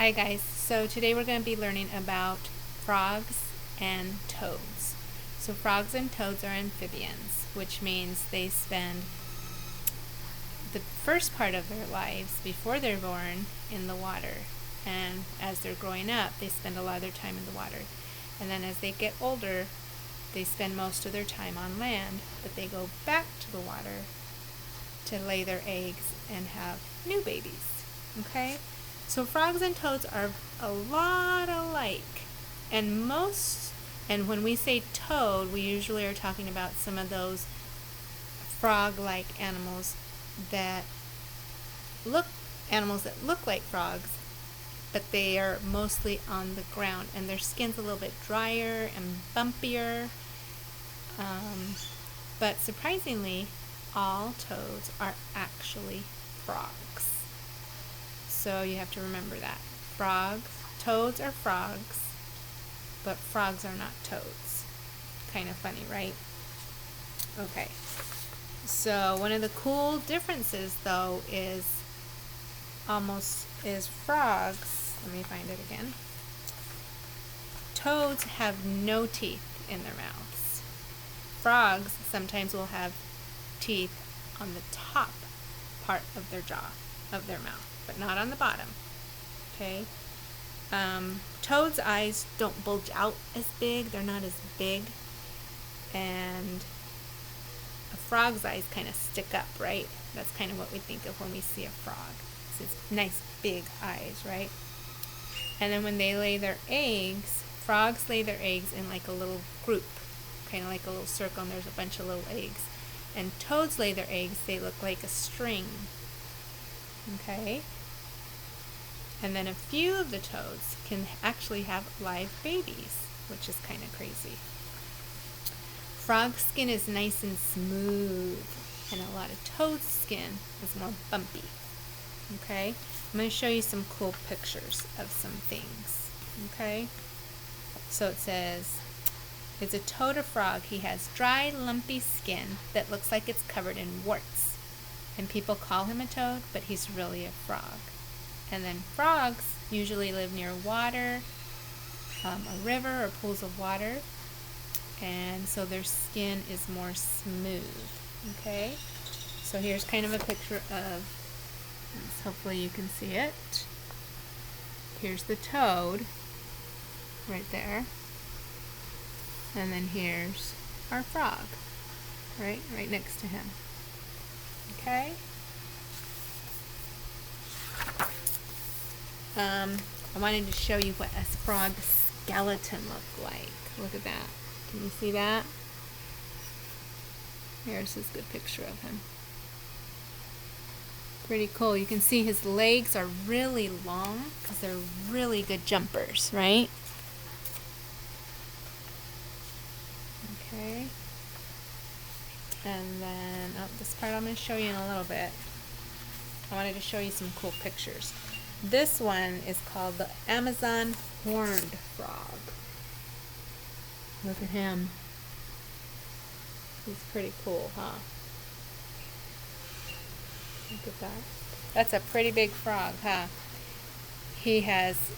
Hi guys, so today we're going to be learning about frogs and toads. So frogs and toads are amphibians, which means they spend the first part of their lives before they're born in the water. And as they're growing up, they spend a lot of their time in the water. And then as they get older, they spend most of their time on land, but they go back to the water to lay their eggs and have new babies. Okay? So frogs and toads are a lot alike. And when we say toad, we usually are talking about some of those frog-like animals that look like frogs, but they are mostly on the ground, and their skin's a little bit drier and bumpier. But surprisingly, all toads are actually frogs. So you have to remember that. Toads are frogs, but frogs are not toads. Kind of funny, right? Okay. So one of the cool differences, though, is frogs. Let me find it again. Toads have no teeth in their mouths. Frogs sometimes will have teeth on the top part of their jaw, of their mouth, but not on the bottom. Okay? Toads' eyes don't bulge out as big. They're not as big. And a frog's eyes kind of stick up, right? That's kind of what we think of when we see a frog. It's nice big eyes, right? And then when they lay their eggs, frogs lay their eggs in like a little group, kind of like a little circle, and there's a bunch of little eggs. And toads lay their eggs, they look like a string. Okay? And then a few of the toads can actually have live babies, which is kind of crazy. Frog skin is nice and smooth, and a lot of toad skin is more bumpy. Okay? I'm going to show you some cool pictures of some things. Okay? So it says, it's a toad or frog. He has dry, lumpy skin that looks like it's covered in warts. And people call him a toad, but he's really a frog. And then frogs usually live near water, a river or pools of water, and so their skin is more smooth. Okay? So here's kind of a picture of, hopefully you can see it. Here's the toad, right there. And then here's our frog, right next to him. Okay? I wanted to show you what a frog skeleton looked like. Look at that. Can you see that? Here's this good picture of him. Pretty cool. You can see his legs are really long because they're really good jumpers, right? Okay. And then, this part I'm going to show you in a little bit. I wanted to show you some cool pictures. This one is called the Amazon horned frog. Look at him. He's pretty cool, huh? Look at that. That's a pretty big frog, huh? He has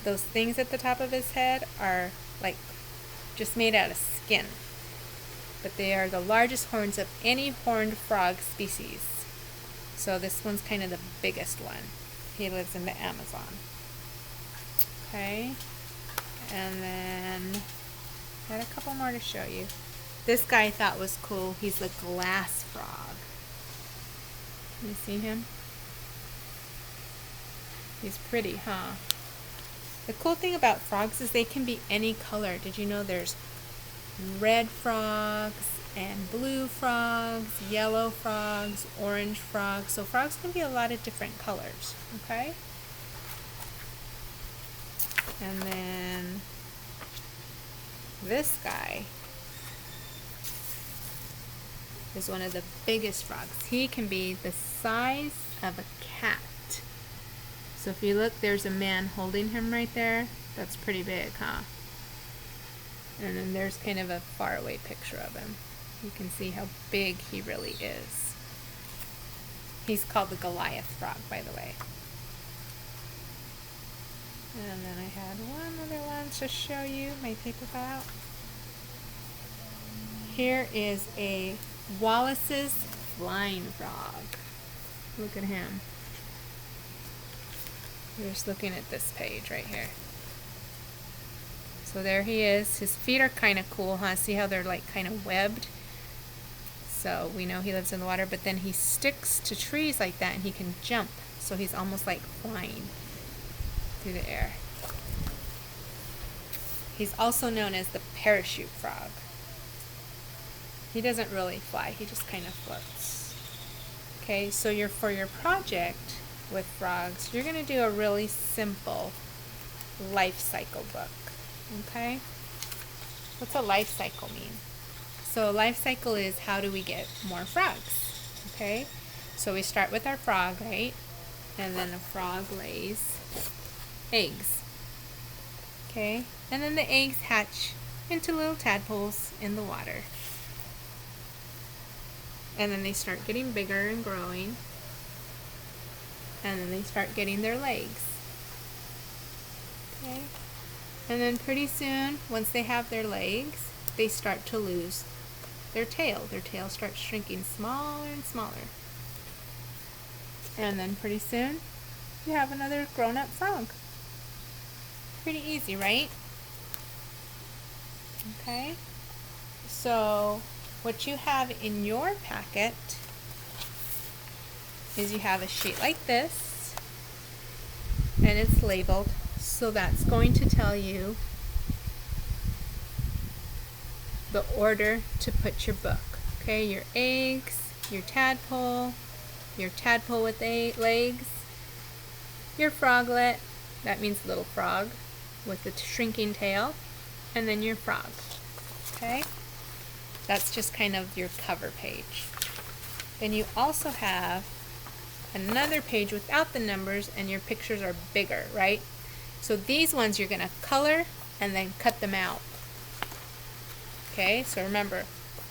those things at the top of his head are like just made out of skin. But they are the largest horns of any horned frog species. So this one's kind of the biggest one. He lives in the Amazon. Okay. And then got a couple more to show you. This guy I thought was cool. He's the glass frog. You see him? He's pretty, huh? The cool thing about frogs is they can be any color. Did you know there's red frogs and blue frogs, yellow frogs, orange frogs? So frogs can be a lot of different colors, okay? And then this guy is one of the biggest frogs. He can be the size of a cat. So if you look, there's a man holding him right there. That's pretty big, huh? And then there's kind of a faraway picture of him. You can see how big he really is. He's called the Goliath frog, by the way. And then I had one other one to show you my paper file. Here is a Wallace's flying frog. Look at him. We're just looking at this page right here. So there he is. His feet are kind of cool, huh? See how they're like kind of webbed? So we know he lives in the water, but then he sticks to trees like that and he can jump. So he's almost like flying through the air. He's also known as the parachute frog. He doesn't really fly, he just kind of floats. Okay, so for your project with frogs, you're going to do a really simple life cycle book. Okay? What's a life cycle mean? So a life cycle is how do we get more frogs? Okay? So we start with our frog, right? And then the frog lays eggs. Okay? And then the eggs hatch into little tadpoles in the water. And then they start getting bigger and growing. And then they start getting their legs. Okay? And then pretty soon, once they have their legs, they start to lose their tail. Their tail starts shrinking smaller and smaller. And then pretty soon, you have another grown-up frog. Pretty easy, right? Okay? So what you have in your packet is you have a sheet like this, and it's labeled, so that's going to tell you the order to put your book. Okay, your eggs, your tadpole with 8 legs, your froglet, that means little frog with the shrinking tail, and then your frog. Okay? That's just kind of your cover page. Then you also have another page without the numbers, and your pictures are bigger, right? So these ones you're going to color and then cut them out. Okay, so remember,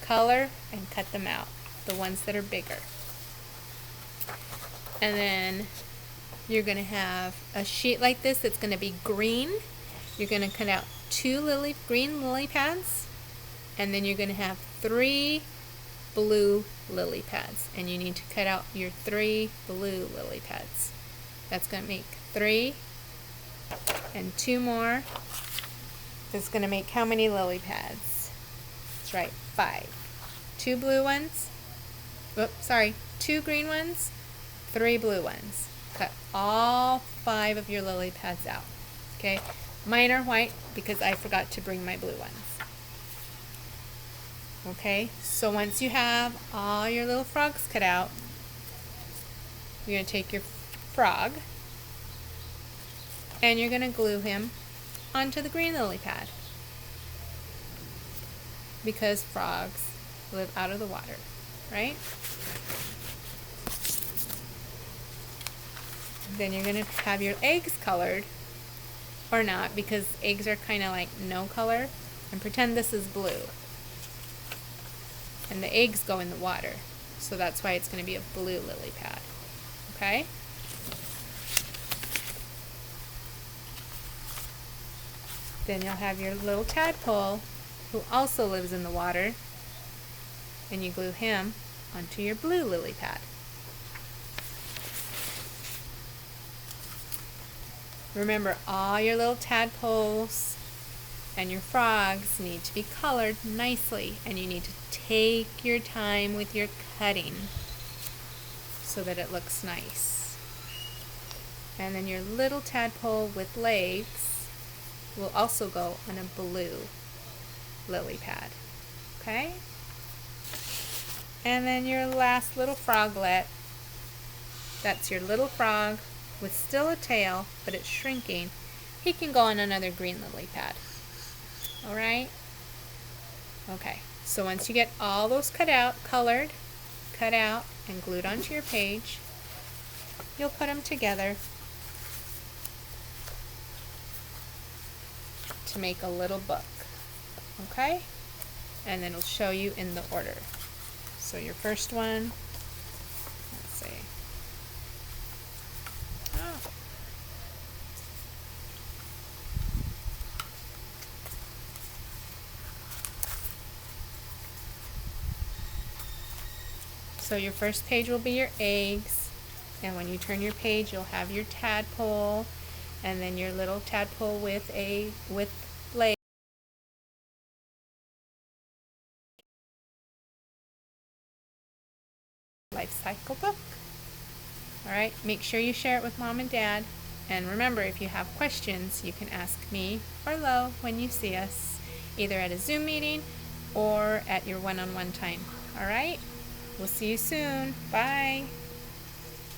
color and cut them out, the ones that are bigger. And then you're going to have a sheet like this that's going to be green. You're going to cut out 2 green lily pads, and then you're going to have 3 blue lily pads, and you need to cut out your 3 blue lily pads. That's going to make 3, and 2 more. That's going to make how many lily pads? That's right, 5. 2 blue ones. Oops, sorry, 2 green ones, 3 blue ones. Cut all 5 of your lily pads out. Okay, mine are white because I forgot to bring my blue ones. Okay, so once you have all your little frogs cut out, you're going to take your frog and you're going to glue him onto the green lily pad, because frogs live out of the water, right? Then you're going to have your eggs colored, or not, because eggs are kind of like no color, and pretend this is blue. And the eggs go in the water, so that's why it's going to be a blue lily pad. Okay? Then you'll have your little tadpole, who also lives in the water, and you glue him onto your blue lily pad. Remember, all your little tadpoles and your frogs need to be colored nicely, and you need to take your time with your cutting so that it looks nice. And then your little tadpole with legs will also go on a blue lily pad. Okay? And then your last little froglet, that's your little frog with still a tail, but it's shrinking. He can go on another green lily pad. Alright? Okay, so once you get all those cut out, colored, cut out, and glued onto your page, you'll put them together to make a little book. Okay? And then it'll show you in the order. So your first one, let's see. Oh. So your first page will be your eggs, and when you turn your page, you'll have your tadpole, and then your little tadpole with legs. Life cycle book. All right, make sure you share it with Mom and Dad. And remember, if you have questions, you can ask me or Lo when you see us, either at a Zoom meeting or at your one-on-one time. All right, we'll see you soon. Bye.